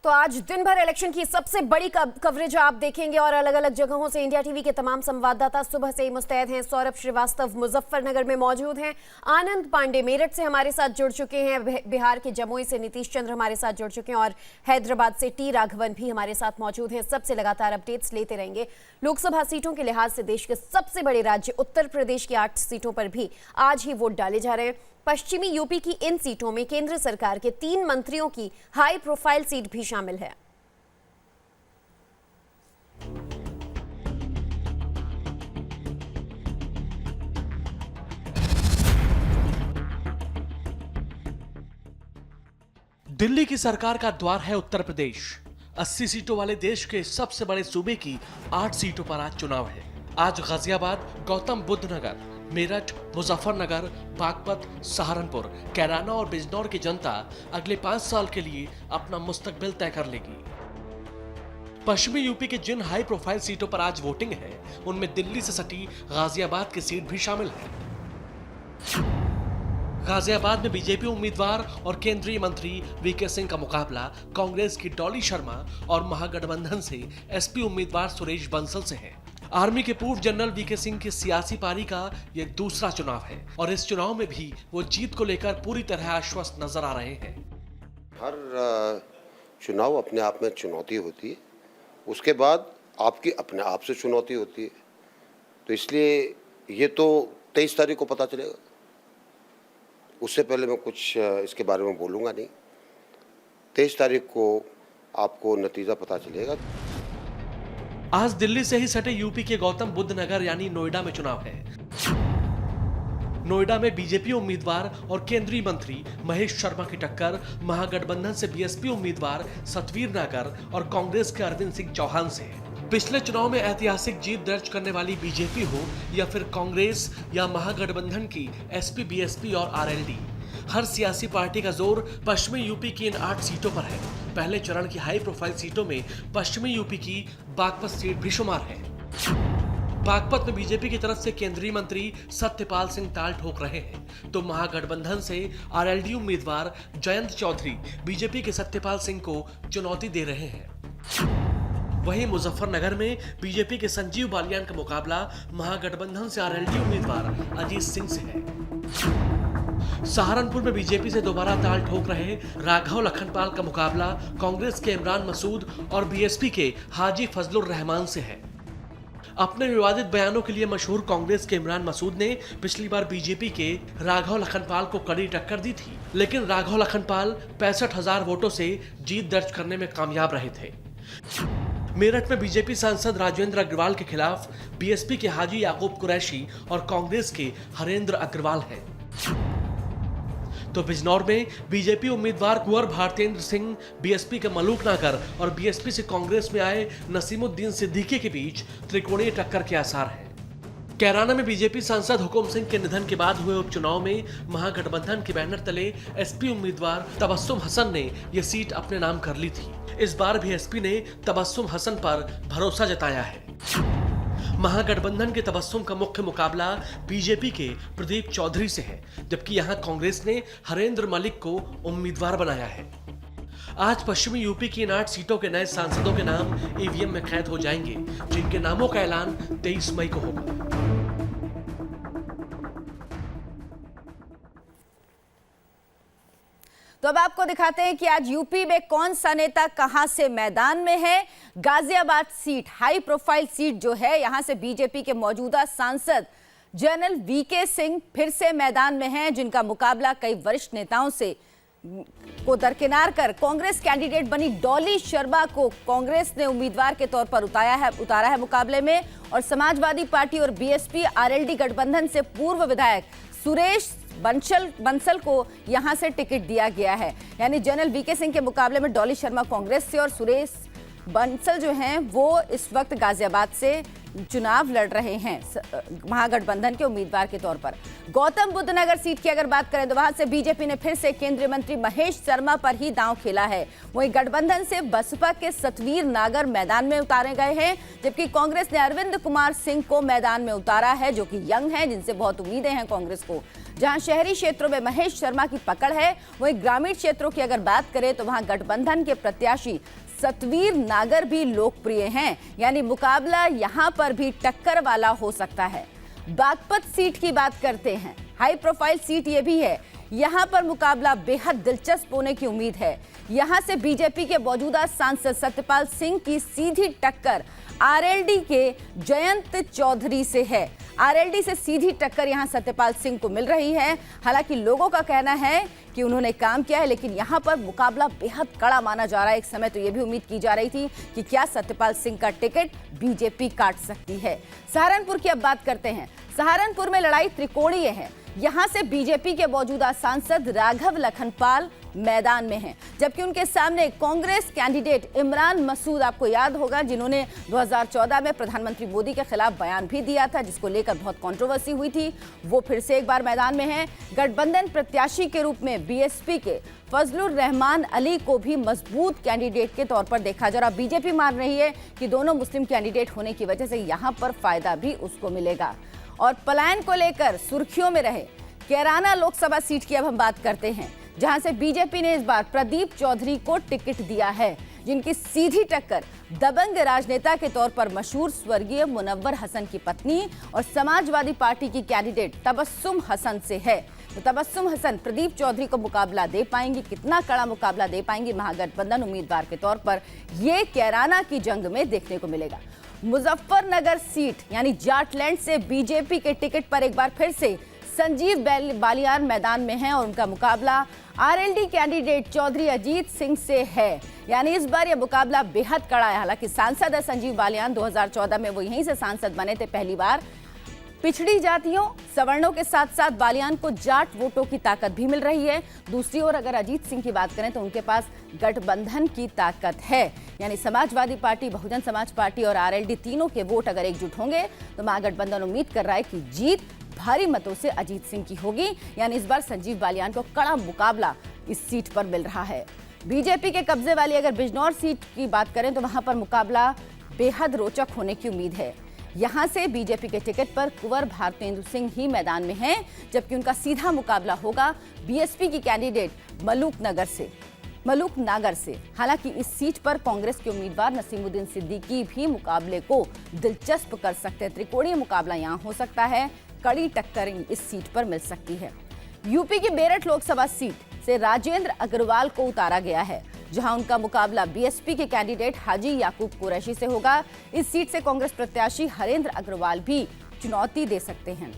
तो आज दिन भर इलेक्शन की सबसे बड़ी कवरेज आप देखेंगे और अलग अलग जगहों से इंडिया टीवी के तमाम संवाददाता सुबह से ही मुस्तैद हैं। सौरभ श्रीवास्तव मुजफ्फरनगर में मौजूद हैं, आनंद पांडे मेरठ से हमारे साथ जुड़ चुके हैं, बिहार के जमुई से नीतीश चंद्र हमारे साथ जुड़ चुके हैं और हैदराबाद से टी राघवन भी हमारे साथ मौजूद हैं। सबसे लगातार अपडेट्स लेते रहेंगे। लोकसभा सीटों के लिहाज से देश के सबसे बड़े राज्य उत्तर प्रदेश की 8 सीटों पर भी आज ही वोट डाले जा रहे हैं। पश्चिमी यूपी की इन सीटों में केंद्र सरकार के 3 मंत्रियों की हाई प्रोफाइल सीट भी शामिल है। दिल्ली की सरकार का द्वार है उत्तर प्रदेश। 80 सीटों वाले देश के सबसे बड़े सूबे की 8 सीटों पर आज चुनाव है। आज गाजियाबाद, गौतम बुद्ध नगर, मेरठ, मुजफ्फरनगर, बागपत, सहारनपुर, कैराना और बिजनौर की जनता अगले 5 साल के लिए अपना मुस्तकबिल तय कर लेगी। पश्चिमी यूपी के जिन हाई प्रोफाइल सीटों पर आज वोटिंग है, उनमें दिल्ली से सटी गाजियाबाद की सीट भी शामिल है। गाजियाबाद में बीजेपी उम्मीदवार और केंद्रीय मंत्री वीके सिंह का मुकाबला कांग्रेस की डॉली शर्मा और महागठबंधन से एसपी उम्मीदवार सुरेश बंसल से है। आर्मी के पूर्व जनरल वीके सिंह की सियासी पारी का यह दूसरा चुनाव है और इस चुनाव में भी वो जीत को लेकर पूरी तरह आश्वस्त नजर आ रहे हैं। हर चुनाव अपने आप में चुनौती होती है, उसके बाद आपकी अपने आप से चुनौती होती है। तो इसलिए ये तो 23 तारीख को पता चलेगा, उससे पहले मैं कुछ इसके बारे में बोलूँगा नहीं। 23 तारीख को आपको नतीजा पता चलेगा। आज दिल्ली से ही सटे यूपी के गौतम बुद्ध नगर यानी नोएडा में चुनाव है। नोएडा में बीजेपी उम्मीदवार और केंद्रीय मंत्री महेश शर्मा की टक्कर महागठबंधन से बीएसपी उम्मीदवार सतवीर नागर और कांग्रेस के अरविंद सिंह चौहान से है। पिछले चुनाव में ऐतिहासिक जीत दर्ज करने वाली बीजेपी हो या फिर कांग्रेस या महागठबंधन की एसपी, बीएसपी और आरएलडी, हर सियासी पार्टी का जोर पश्चिमी यूपी की इन 8 सीटों पर है। पहले चरण की हाई प्रोफाइल सीटों में पश्चिमी यूपी की बागपत सीट भी शुमार है। बागपत में बीजेपी की तरफ से केंद्रीय मंत्री सत्यपाल सिंह ताल ठोक रहे हैं, तो महागठबंधन से आरएलडी उम्मीदवार जयंत चौधरी बीजेपी के सत्यपाल सिंह को चुनौती दे रहे हैं। वहीं मुजफ्फरनगर में बीजेपी के संजीव बालियान का मुकाबला महागठबंधन से आरएलडी उम्मीदवार अजीत सिंह से है। सहारनपुर में बीजेपी से दोबारा ताल ठोक रहे राघव लखनपाल का मुकाबला कांग्रेस के इमरान मसूद और बीएसपी के हाजी फजलुर रहमान से है। अपने विवादित बयानों के लिए मशहूर कांग्रेस के इमरान मसूद ने पिछली बार बीजेपी के राघव लखनपाल को कड़ी टक्कर दी थी, लेकिन राघव लखनपाल 65,000 वोटों से जीत दर्ज करने में कामयाब रहे थे। मेरठ में बीजेपी सांसद राजेंद्र अग्रवाल के खिलाफ बीएसपी के हाजी याकूब कुरैशी और कांग्रेस के हरेंद्र अग्रवाल हैं। तो बिजनौर में बीजेपी उम्मीदवार कुंवर भारतेंद्र सिंह, बीएसपी के मलूक नागर और बीएसपी से कांग्रेस में आए नसीमुद्दीन सिद्दीकी के बीच त्रिकोणीय टक्कर के आसार हैं। कैराना में बीजेपी सांसद हुकुम सिंह के निधन के बाद हुए उपचुनाव में महागठबंधन के बैनर तले एसपी उम्मीदवार तबस्सुम हसन ने यह सीट अपने नाम कर ली थी। इस बार भी एसपी ने तबस्सुम हसन पर भरोसा जताया है। महागठबंधन के तबस्सुम का मुख्य मुकाबला बीजेपी के प्रदीप चौधरी से है, जबकि यहां कांग्रेस ने हरेंद्र मलिक को उम्मीदवार बनाया है। आज पश्चिमी यूपी की इन 8 सीटों के नए सांसदों के नाम ईवीएम में कैद हो जाएंगे, जिनके नामों का ऐलान 23 मई को होगा। तो अब आपको दिखाते हैं कि आज यूपी में कौन सा नेता कहां से मैदान में है। Ghaziabad seat, high profile seat जो है, यहां से बीजेपी के मौजूदा सांसद जनरल वीके सिंह फिर से मैदान में हैं, जिनका मुकाबला कई वरिष्ठ नेताओं से को दरकिनार कर कांग्रेस कैंडिडेट बनी डॉली शर्मा को कांग्रेस ने उम्मीदवार के तौर पर उतारा है मुकाबले में। और समाजवादी पार्टी और बीएसपी आरएलडी गठबंधन से पूर्व विधायक सुरेश बंसल को यहां से टिकट दिया गया है। यानी जनरल वीके सिंह के मुकाबले में डॉली शर्मा कांग्रेस से और सुरेश बंसल जो हैं वो इस वक्त गाजियाबाद से चुनाव लड़ रहे हैं महागठबंधन के उम्मीदवार के तौर पर। गौतम बुद्ध नगर सीट की अगर बात करें तो वहां से बीजेपी ने फिर से केंद्रीय मंत्री महेश शर्मा पर ही दांव खेला है। वहीं गठबंधन से बसपा के सतवीर नागर मैदान में उतारे गए हैं, जबकि कांग्रेस ने अरविंद कुमार सिंह को मैदान में उतारा है, जो कि यंग हैं, जिनसे बहुत उम्मीदें हैं कांग्रेस को। जहां शहरी क्षेत्रों में महेश शर्मा की पकड़ है, वहीं ग्रामीण क्षेत्रों की अगर बात करें तो वहां गठबंधन के प्रत्याशी सतवीर नागर भी लोकप्रिय हैं। यानी मुकाबला यहां पर भी टक्कर वाला हो सकता है। बागपत सीट की बात करते हैं, हाई प्रोफाइल सीट ये भी है। यहां पर मुकाबला बेहद दिलचस्प होने की उम्मीद है। यहां से बीजेपी के मौजूदा सांसद सत्यपाल सिंह की सीधी टक्कर आरएलडी के जयंत चौधरी से है। आरएलडी से सीधी टक्कर यहां सत्यपाल सिंह को मिल रही है। हालांकि लोगों का कहना है कि उन्होंने काम किया है, लेकिन यहां पर मुकाबला बेहद कड़ा माना जा रहा है। एक समय तो यह भी उम्मीद की जा रही थी कि क्या सत्यपाल सिंह का टिकट बीजेपी काट सकती है। सहारनपुर की अब बात करते हैं। सहारनपुर में लड़ाई त्रिकोणीय है। यहां से बीजेपी के मौजूदा सांसद राघव लखनपाल मैदान में हैं, जबकि उनके सामने कांग्रेस कैंडिडेट इमरान मसूद, आपको याद होगा, जिन्होंने 2014 में प्रधानमंत्री मोदी के खिलाफ बयान भी दिया था, जिसको लेकर बहुत कंट्रोवर्सी हुई थी, वो फिर से एक बार मैदान में हैं। गठबंधन प्रत्याशी के रूप में बीएसपी के फजलुर रहमान अली को भी मजबूत कैंडिडेट के तौर पर देखा जा रहा। बीजेपी मान रही है कि दोनों मुस्लिम कैंडिडेट होने की वजह से यहां पर फायदा भी उसको मिलेगा। और पलायन को लेकर सुर्खियों में रहे कैराना लोकसभा सीट की अब हम बात करते हैं, जहां से बीजेपी ने इस बार प्रदीप चौधरी को टिकट दिया है, जिनकी सीधी टक्कर दबंग राजनेता के तौर पर मशहूर स्वर्गीय मुनव्वर हसन की पत्नी और समाजवादी पार्टी की कैंडिडेट तबस्सुम हसन से है। तो तबस्सुम हसन प्रदीप चौधरी को मुकाबला दे पाएंगी, कितना कड़ा मुकाबला दे पाएंगी महागठबंधन उम्मीदवार के तौर पर, ये कैराना की जंग में देखने को मिलेगा। मुजफ्फरनगर सीट यानी जाटलैंड से बीजेपी के टिकट पर एक बार फिर से संजीव बालियान मैदान में हैं और उनका मुकाबला आरएलडी कैंडिडेट चौधरी अजीत सिंह से है। यानी इस बार यह मुकाबला बेहद कड़ा है। हालांकि सांसद है संजीव बालियान, 2014 में वो यहीं से सांसद बने थे पहली बार। पिछड़ी जातियों सवर्णों के साथ साथ बालियान को जाट वोटों की ताकत भी मिल रही है। दूसरी ओर अगर अजीत सिंह की बात करें तो उनके पास गठबंधन की ताकत है। यानी समाजवादी पार्टी, बहुजन समाज पार्टी और आरएलडी तीनों के वोट अगर एकजुट होंगे तो महागठबंधन उम्मीद कर रहा है कि जीत भारी मतों से अजीत सिंह की होगी। यानी इस बार संजीव बालियान को कड़ा मुकाबला इस सीट पर मिल रहा है। बीजेपी के कब्जे वाली अगर बिजनौर सीट की बात करें तो वहां पर मुकाबला बेहद रोचक होने की उम्मीद है। यहां से बीजेपी के टिकट पर कुंवर भारतेंदु सिंह ही मैदान में हैं, जबकि उनका सीधा मुकाबला होगा बीएसपी की कैंडिडेट मलूक नागर से। हालांकि इस सीट पर कांग्रेस के उम्मीदवार नसीमुद्दीन सिद्दीकी भी मुकाबले को दिलचस्प कर सकते हैं। त्रिकोणीय मुकाबला यहां हो सकता है, कड़ी टक्कर इस सीट पर मिल सकती है। यूपी की मेरठ लोकसभा सीट से राजेंद्र अग्रवाल को उतारा गया है, जहां उनका मुकाबला बीएसपी के कैंडिडेट हाजी याकूब कुरैशी से होगा। इस सीट से कांग्रेस प्रत्याशी हरेंद्र अग्रवाल भी चुनौती दे सकते हैं।